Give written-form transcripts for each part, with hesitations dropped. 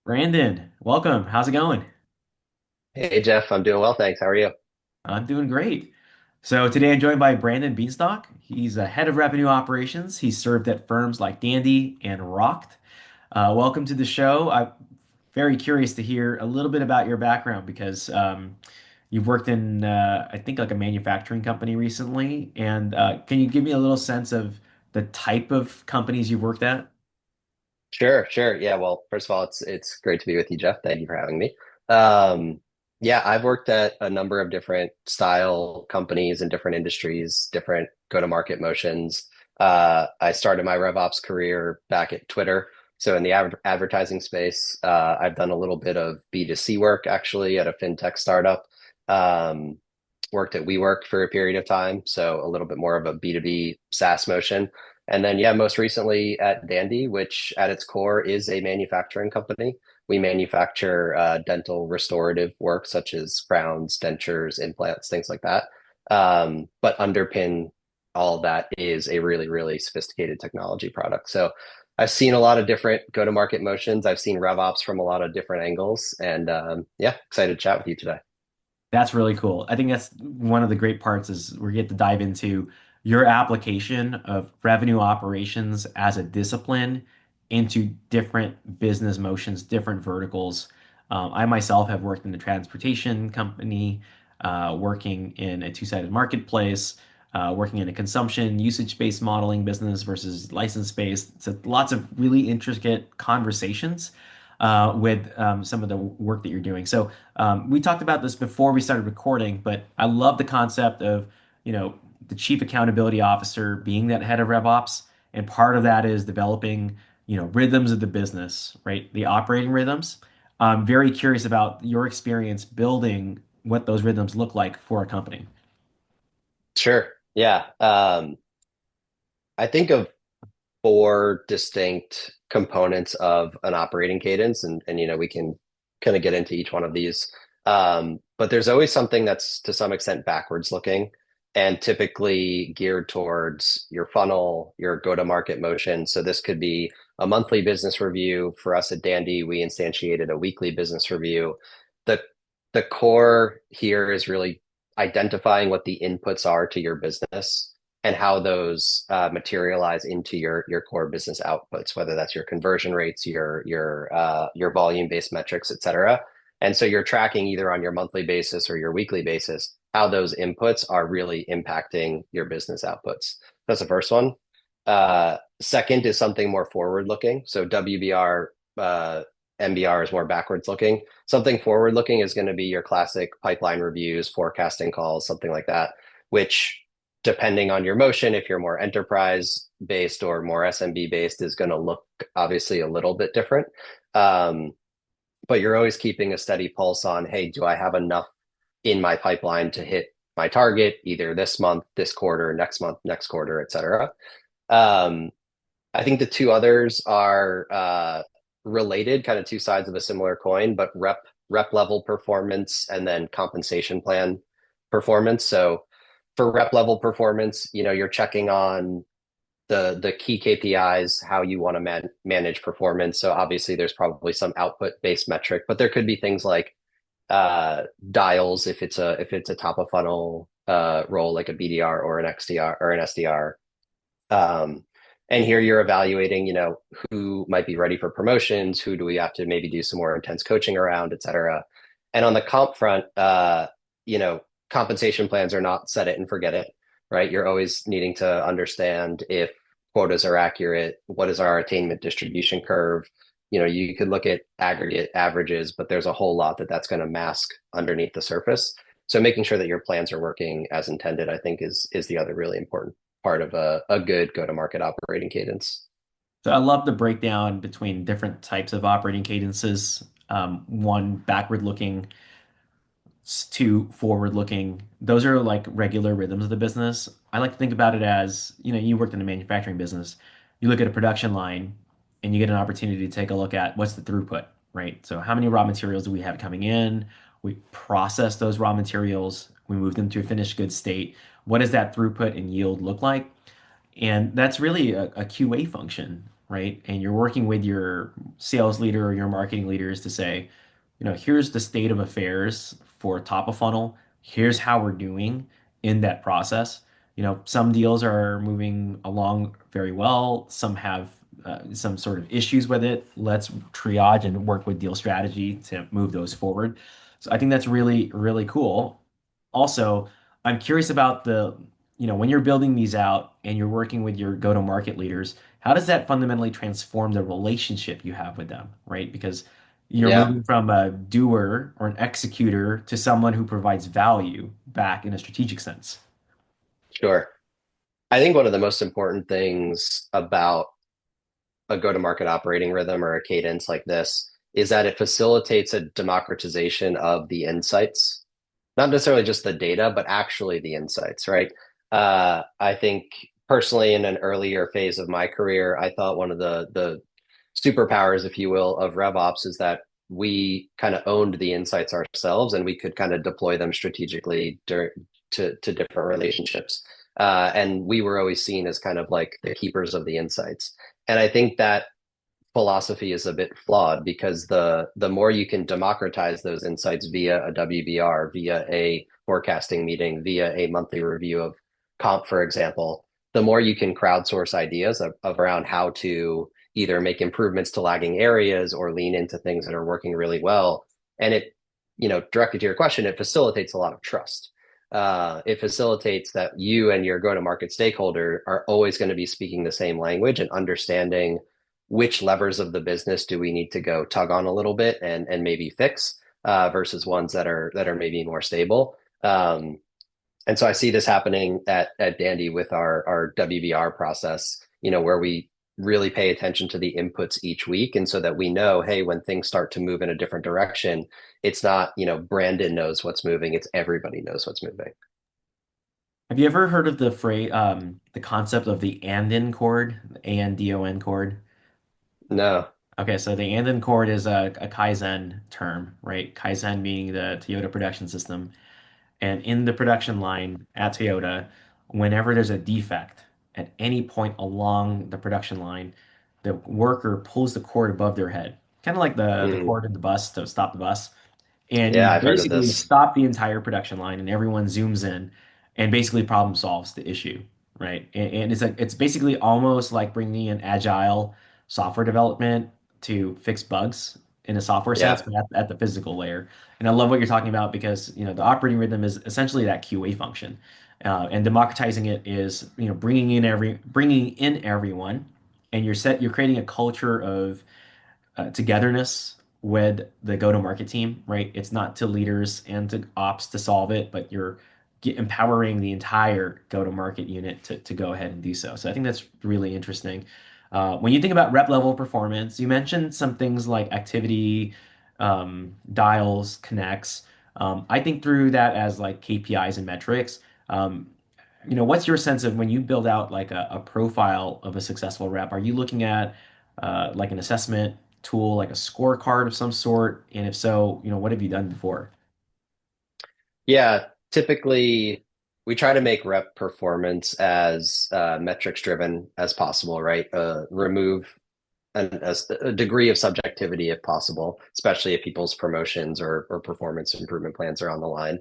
Brandon, welcome. How's it going? Hey Jeff, I'm doing well, thanks. How are you? I'm doing great. So today I'm joined by Brandon Beanstalk. He's a head of revenue operations. He's served at firms like Dandy and Rocked. Welcome to the show. I'm very curious to hear a little bit about your background because you've worked in, I think, like a manufacturing company recently. And can you give me a little sense of the type of companies you've worked at? Sure. Yeah, well, first of all, it's great to be with you, Jeff. Thank you for having me. Um, yeah, I've worked at a number of different style companies in different industries, different go-to-market motions. I started my RevOps career back at Twitter. So in the advertising space, I've done a little bit of B2C work actually at a fintech startup. Um, Worked at WeWork for a period of time, so a little bit more of a B2B SaaS motion. And then, yeah, most recently at Dandy, which at its core is a manufacturing company. We manufacture dental restorative work such as crowns, dentures, implants, things like that. But underpin all of that is a really, really sophisticated technology product. So I've seen a lot of different go-to-market motions. I've seen RevOps from a lot of different angles. And yeah, excited to chat with you today. That's really cool. I think that's one of the great parts is we get to dive into your application of revenue operations as a discipline into different business motions, different verticals. I myself have worked in the transportation company, working in a two-sided marketplace, working in a consumption usage-based modeling business versus license-based. So lots of really intricate conversations with some of the work that you're doing. So we talked about this before we started recording, but I love the concept of, the chief accountability officer being that head of RevOps. And part of that is developing, rhythms of the business, right? The operating rhythms. I'm very curious about your experience building what those rhythms look like for a company. Sure. Yeah. I think of four distinct components of an operating cadence, and we can kind of get into each one of these. But there's always something that's to some extent backwards looking and typically geared towards your funnel, your go-to-market motion. So this could be a monthly business review. For us at Dandy, we instantiated a weekly business review. The the core here is really identifying what the inputs are to your business and how those materialize into your core business outputs, whether that's your conversion rates, your volume based metrics, et cetera. And so you're tracking either on your monthly basis or your weekly basis how those inputs are really impacting your business outputs. That's the first one. Second is something more forward looking. So WBR, MBR is more backwards looking. Something forward looking is going to be your classic pipeline reviews, forecasting calls, something like that, which depending on your motion, if you're more enterprise based or more SMB based, is going to look obviously a little bit different. Um, but you're always keeping a steady pulse on, hey, do I have enough in my pipeline to hit my target either this month, this quarter, next month, next quarter, et cetera. Um, I think the two others are related, kind of two sides of a similar coin, but rep level performance and then compensation plan performance. So for rep level performance, you're checking on the key KPIs, how you want to manage performance. So obviously there's probably some output based metric, but there could be things like dials if it's a top of funnel role like a BDR or an XDR or an SDR. Um, and here you're evaluating, who might be ready for promotions, who do we have to maybe do some more intense coaching around, et cetera. And on the comp front, compensation plans are not set it and forget it, right? You're always needing to understand if quotas are accurate, what is our attainment distribution curve. You could look at aggregate averages, but there's a whole lot that's going to mask underneath the surface. So making sure that your plans are working as intended, I think is the other really important part of a good go-to-market operating cadence. So I love the breakdown between different types of operating cadences. One backward looking, two forward looking. Those are like regular rhythms of the business. I like to think about it as, you worked in a manufacturing business. You look at a production line and you get an opportunity to take a look at what's the throughput, right? So how many raw materials do we have coming in? We process those raw materials, we move them to a finished goods state. What does that throughput and yield look like? And that's really a QA function. right? And you're working with your sales leader or your marketing leaders to say, here's the state of affairs for top of funnel. Here's how we're doing in that process. Some deals are moving along very well. Some have some sort of issues with it. Let's triage and work with deal strategy to move those forward. So I think that's really, really cool. Also, I'm curious about when you're building these out and you're working with your go-to-market leaders, how does that fundamentally transform the relationship you have with them, right? Because you're Yeah, moving from a doer or an executor to someone who provides value back in a strategic sense. sure. I think one of the most important things about a go-to-market operating rhythm or a cadence like this is that it facilitates a democratization of the insights, not necessarily just the data, but actually the insights, right? I think personally, in an earlier phase of my career, I thought one of the superpowers, if you will, of RevOps is that we kind of owned the insights ourselves and we could kind of deploy them strategically to different relationships. And we were always seen as kind of like the keepers of the insights. And I think that philosophy is a bit flawed because the more you can democratize those insights via a WBR, via a forecasting meeting, via a monthly review of comp, for example, the more you can crowdsource ideas of around how to either make improvements to lagging areas or lean into things that are working really well. And it, directly to your question, it facilitates a lot of trust. It facilitates that you and your go-to-market stakeholder are always going to be speaking the same language and understanding which levers of the business do we need to go tug on a little bit and maybe fix versus ones that are maybe more stable. And so I see this happening at Dandy with our WBR process, where we really pay attention to the inputs each week. And so that we know, hey, when things start to move in a different direction, it's not, Brandon knows what's moving, it's everybody knows what's moving. Have you ever heard of the concept of the Andon chord, the Andon chord? No. Okay, so the Andon chord is a Kaizen term, right? Kaizen being the Toyota production system. And in the production line at Toyota, whenever there's a defect at any point along the production line, the worker pulls the cord above their head, kind of like the Mm, cord in the bus to stop the bus. And you yeah, I've heard of basically this. stop the entire production line and everyone zooms in and basically problem solves the issue, right? And it's basically almost like bringing in agile software development to fix bugs in a software sense, Yeah. but at the physical layer. And I love what you're talking about because, the operating rhythm is essentially that QA function. And democratizing it is, bringing in everyone, and you're creating a culture of togetherness with the go-to-market team, right? It's not to leaders and to ops to solve it, but you're empowering the entire go-to-market unit to go ahead and do so. So I think that's really interesting. When you think about rep level performance, you mentioned some things like activity, dials, connects. I think through that as like KPIs and metrics. What's your sense of when you build out like a profile of a successful rep? Are you looking at like an assessment tool, like a scorecard of some sort? And if so, what have you done before? Yeah, typically we try to make rep performance as metrics driven as possible, right? Remove a degree of subjectivity if possible, especially if people's promotions or performance improvement plans are on the line.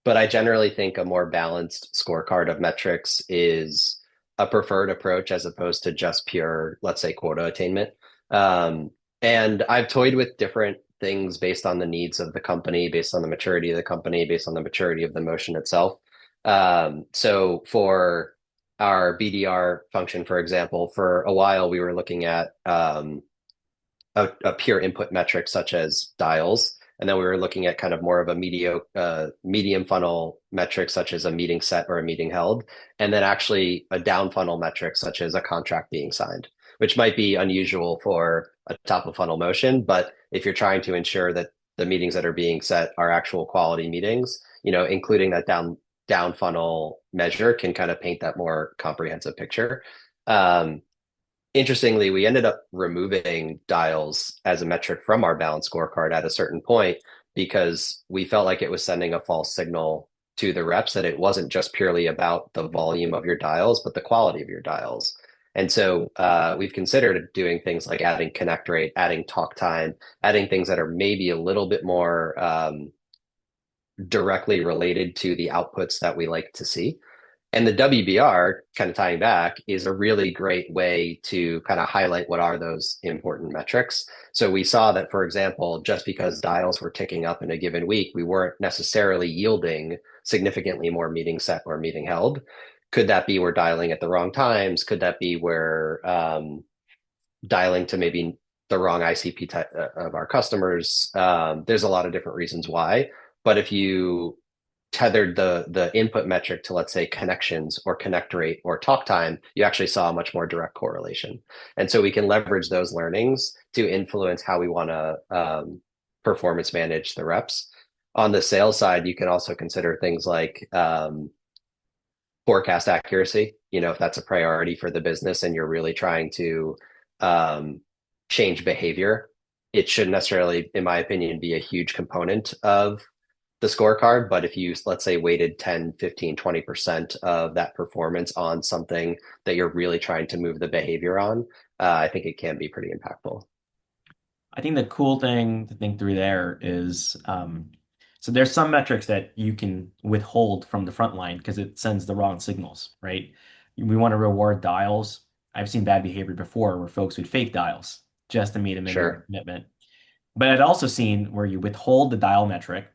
But I generally think a more balanced scorecard of metrics is a preferred approach as opposed to just pure, let's say, quota attainment. Um, and I've toyed with different things based on the needs of the company, based on the maturity of the company, based on the maturity of the motion itself. So for our BDR function, for example, for a while we were looking at a pure input metric such as dials. And then we were looking at kind of more of a medium funnel metric such as a meeting set or a meeting held. And then actually a down funnel metric such as a contract being signed, which might be unusual for a top of funnel motion. But if you're trying to ensure that the meetings that are being set are actual quality meetings, including that down funnel measure can kind of paint that more comprehensive picture. Um, Interestingly, we ended up removing dials as a metric from our balance scorecard at a certain point because we felt like it was sending a false signal to the reps that it wasn't just purely about the volume of your dials, but the quality of your dials. And so we've considered doing things like adding connect rate, adding talk time, adding things that are maybe a little bit more directly related to the outputs that we like to see. And the WBR, kind of tying back, is a really great way to kind of highlight what are those important metrics. So we saw that, for example, just because dials were ticking up in a given week, we weren't necessarily yielding significantly more meeting set or meeting held. Could that be we're dialing at the wrong times? Could that be we're dialing to maybe the wrong ICP type of our customers? There's a lot of different reasons why. But if you tethered the input metric to, let's say, connections or connect rate or talk time, you actually saw a much more direct correlation. And so we can leverage those learnings to influence how we want to performance manage the reps. On the sales side, you can also consider things like forecast accuracy. You know, if that's a priority for the business and you're really trying to um, change behavior, it shouldn't necessarily, in my opinion, be a huge component of the scorecard. But if you, let's say, weighted 10, 15, 20% of that performance on something that you're really trying to move the behavior on, I think it can be pretty impactful. I think the cool thing to think through there is so there's some metrics that you can withhold from the front line because it sends the wrong signals, right? We want to reward dials. I've seen bad behavior before where folks would fake dials just to meet a minimum Sure. commitment. But I'd also seen where you withhold the dial metric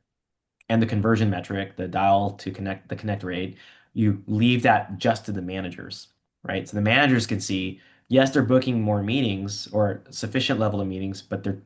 and the conversion metric, the dial to connect, the connect rate, you leave that just to the managers, right? So the managers can see, yes, they're booking more meetings or sufficient level of meetings, but there's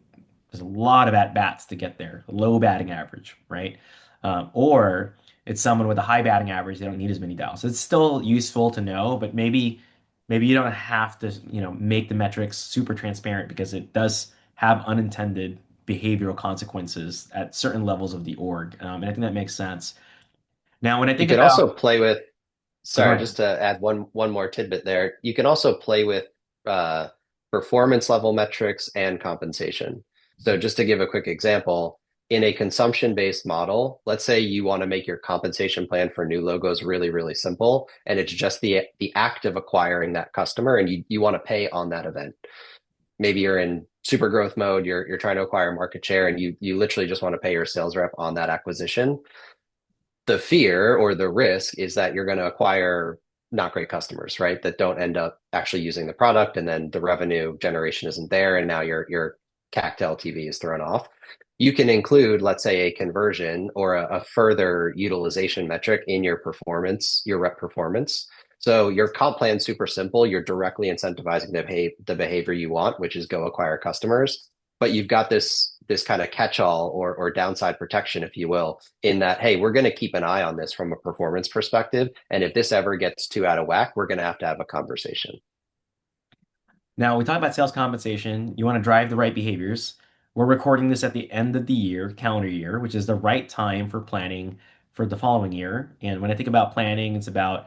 a lot of at bats to get there, low batting average, right? Or it's someone with a high batting average, they don't need as many dials. So it's still useful to know, but maybe you don't have to, make the metrics super transparent because it does have unintended behavioral consequences at certain levels of the org. And I think that makes sense. Now, when I You think could about, also play with, oh, go sorry, ahead. just to add one more tidbit there. You can also play with uh, performance level metrics and compensation. So just to give a quick example, in a consumption-based model, let's say you want to make your compensation plan for new logos really, really simple, and it's just the act of acquiring that customer, and you want to pay on that event. Maybe you're in super growth mode, you're trying to acquire market share, and you literally just want to pay your sales rep on that acquisition. The fear or the risk is that you're going to acquire not great customers, right? That don't end up actually using the product, and then the revenue generation isn't there, and now your CAC to LTV is thrown off. You can include, let's say, a conversion or a further utilization metric in your performance, your rep performance. So your comp plan is super simple. You're directly incentivizing the behavior you want, which is go acquire customers. But you've got this kind of catch-all or downside protection, if you will, in that, hey, we're going to keep an eye on this from a performance perspective. And if this ever gets too out of whack, we're going to have a conversation. Now, we talk about sales compensation. You want to drive the right behaviors. We're recording this at the end of the year, calendar year, which is the right time for planning for the following year. And when I think about planning, it's about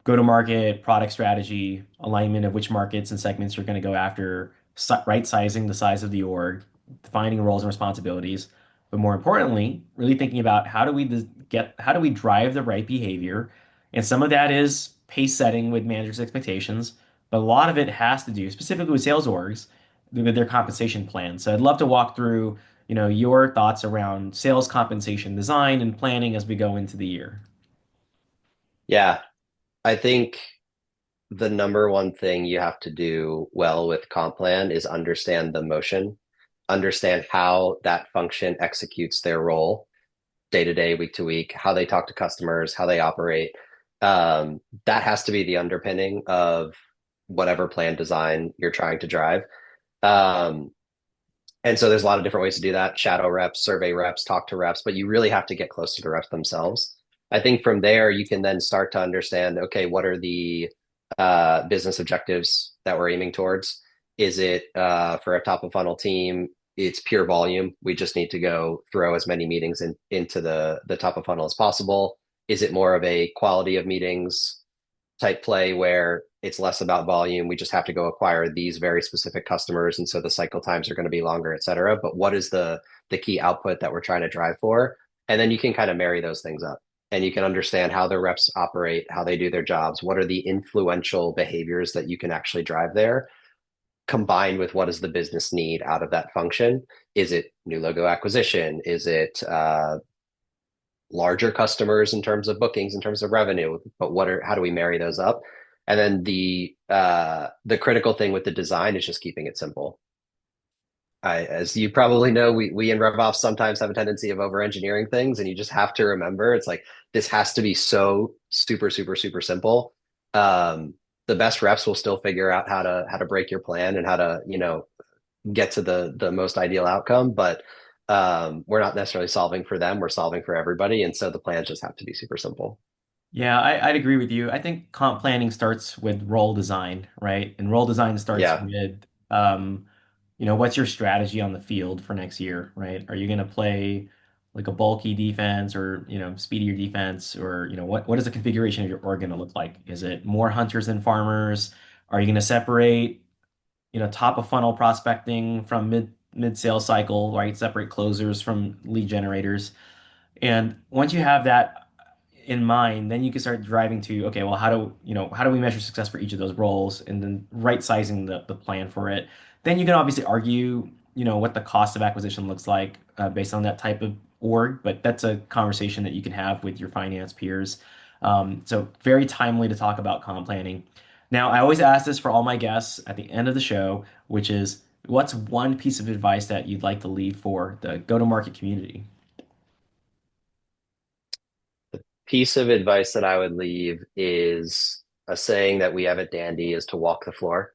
go-to-market, product strategy, alignment of which markets and segments you're going to go after, right sizing the size of the org, defining roles and responsibilities. But more importantly, really thinking about how do we drive the right behavior? And some of that is pace setting with managers' expectations, but a lot of it has to do specifically with sales orgs with their compensation plan. So I'd love to walk through, your thoughts around sales compensation design and planning as we go into the year. Yeah, I think the number one thing you have to do well with comp plan is understand the motion, understand how that function executes their role day to day, week to week, how they talk to customers, how they operate. That has to be the underpinning of whatever plan design you're trying to drive. Um, and so there's a lot of different ways to do that. Shadow reps, survey reps, talk to reps, but you really have to get close to the reps themselves. I think from there, you can then start to understand, okay, what are the business objectives that we're aiming towards? Is it for a top of funnel team? It's pure volume. We just need to go throw as many meetings into the top of funnel as possible. Is it more of a quality of meetings type play where it's less about volume? We just have to go acquire these very specific customers, and so the cycle times are going to be longer, et cetera. But what is the key output that we're trying to drive for? And then you can kind of marry those things up. and you can understand how the reps operate, how they do their jobs, what are the influential behaviors that you can actually drive there, combined with what does the business need out of that function. Is it new logo acquisition? Is it larger customers in terms of bookings, in terms of revenue? But how do we marry those up? And then the critical thing with the design is just keeping it simple. As you probably know, we in RevOps sometimes have a tendency of over engineering things, and you just have to remember it's like this has to be so super, super, super simple. Um, the best reps will still figure out how to break your plan and how to, get to the most ideal outcome, but we're not necessarily solving for them, we're solving for everybody. And so the plans just have to be super simple. Yeah, I'd agree with you. I think comp planning starts with role design, right? And role design starts Yeah. with, what's your strategy on the field for next year, right? Are you going to play like a bulky defense or, speedier defense or, what is the configuration of your org going to look like? Is it more hunters than farmers? Are you going to separate, top of funnel prospecting from mid sales cycle, right? Separate closers from lead generators. And once you have that in mind, then you can start driving to, okay, well, how do we measure success for each of those roles and then right sizing the plan for it. Then you can obviously argue, what the cost of acquisition looks like based on that type of org, but that's a conversation that you can have with your finance peers. So very timely to talk about comp planning. Now, I always ask this for all my guests at the end of the show, which is what's one piece of advice that you'd like to leave for the go-to-market community? Piece of advice that I would leave is a saying that we have at Dandy is to walk the floor.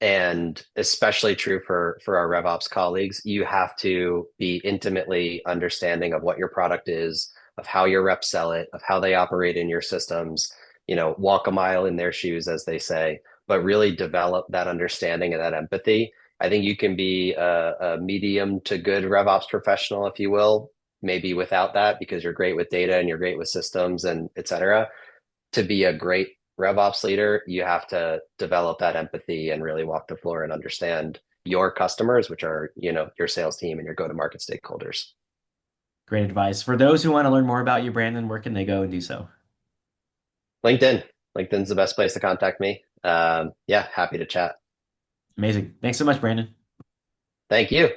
And especially true for our RevOps colleagues, you have to be intimately understanding of what your product is, of how your reps sell it, of how they operate in your systems, walk a mile in their shoes, as they say, but really develop that understanding and that empathy. I think you can be a medium to good RevOps professional, if you will, maybe without that because you're great with data and you're great with systems and et cetera. To be a great RevOps leader, you have to develop that empathy and really walk the floor and understand your customers, which are, your sales team and your go-to-market stakeholders. Great advice. For those who want to learn more about you, Brandon, where can they go and do so? LinkedIn. LinkedIn's the best place to contact me. Yeah, happy to chat. Amazing. Thanks so much, Brandon. Thank you.